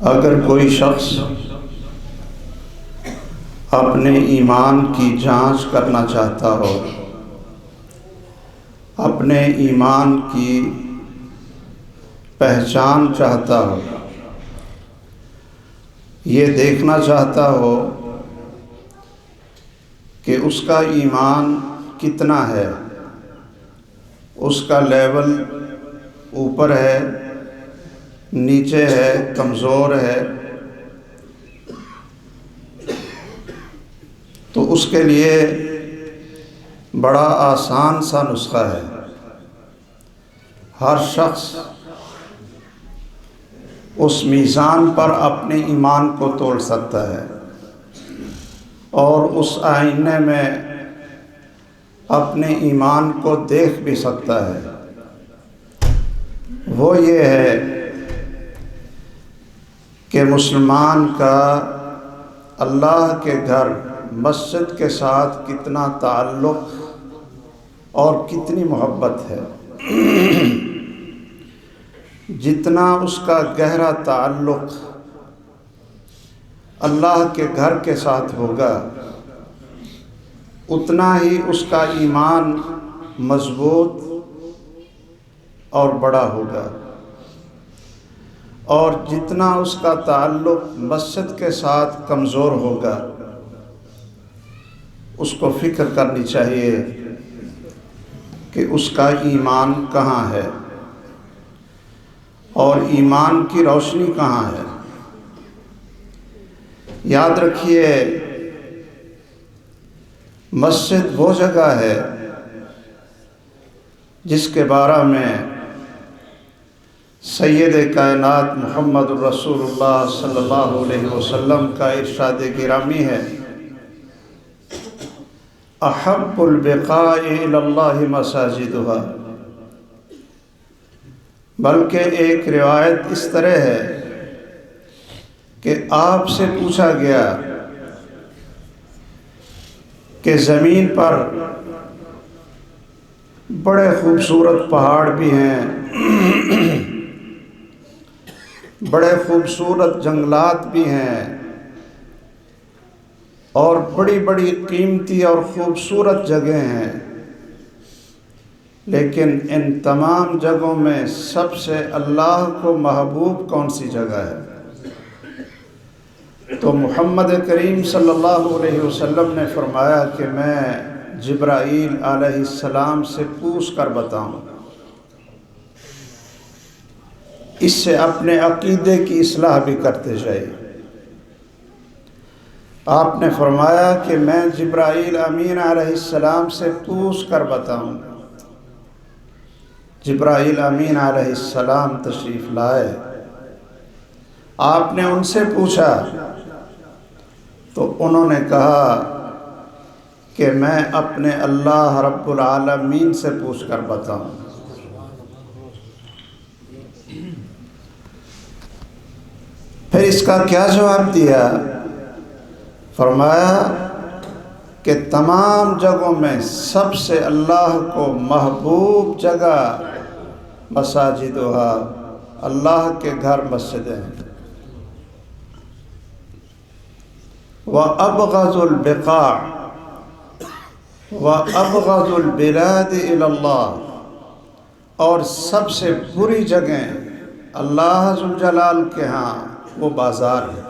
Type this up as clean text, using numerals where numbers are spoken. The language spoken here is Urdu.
اگر کوئی شخص اپنے ایمان کی جانچ کرنا چاہتا ہو، اپنے ایمان کی پہچان چاہتا ہو، یہ دیکھنا چاہتا ہو کہ اس کا ایمان کتنا ہے، اس کا لیول اوپر ہے، نیچے ہے، کمزور ہے، تو اس کے لیے بڑا آسان سا نسخہ ہے۔ ہر شخص اس میزان پر اپنے ایمان کو تول سکتا ہے اور اس آئینے میں اپنے ایمان کو دیکھ بھی سکتا ہے۔ وہ یہ ہے کہ مسلمان کا اللہ کے گھر مسجد کے ساتھ کتنا تعلق اور کتنی محبت ہے۔ جتنا اس کا گہرا تعلق اللہ کے گھر کے ساتھ ہوگا، اتنا ہی اس کا ایمان مضبوط اور بڑا ہوگا، اور جتنا اس کا تعلق مسجد کے ساتھ کمزور ہوگا، اس کو فکر کرنی چاہیے کہ اس کا ایمان کہاں ہے اور ایمان کی روشنی کہاں ہے۔ یاد رکھیے، مسجد وہ جگہ ہے جس کے بارے میں سید کائنات محمد الرسول اللہ صلی اللہ علیہ وسلم کا ارشاد گرامی ہے، احب البقاء الی اللہ مساجدہا۔ بلکہ ایک روایت اس طرح ہے کہ آپ سے پوچھا گیا کہ زمین پر بڑے خوبصورت پہاڑ بھی ہیں، بڑے خوبصورت جنگلات بھی ہیں، اور بڑی بڑی قیمتی اور خوبصورت جگہیں ہیں، لیکن ان تمام جگہوں میں سب سے اللہ کو محبوب کون سی جگہ ہے؟ تو محمد کریم صلی اللہ علیہ وسلم نے فرمایا کہ میں جبرائیل علیہ السلام سے پوچھ کر بتاؤں۔ اس سے اپنے عقیدے کی اصلاح بھی کرتے جائیں۔ آپ نے فرمایا کہ میں جبرائیل امین علیہ السلام سے پوچھ کر بتاؤں۔ جبرائیل امین علیہ السلام تشریف لائے، آپ نے ان سے پوچھا تو انہوں نے کہا کہ میں اپنے اللہ رب العالمین سے پوچھ کر بتاؤں۔ پھر اس کا کیا جواب دیا؟ فرمایا کہ تمام جگہوں میں سب سے اللہ کو محبوب جگہ مساجدہا، اللہ کے گھر مسجدیں ہیں۔ وَأَبْغَضُ الْبِقَاعِ وَأَبْغَضُ الْبِلَادِ إِلَى اللَّهِ، اور سب سے بری جگہیں اللہ ذوالجلال کے ہاں وہ بازار ہے۔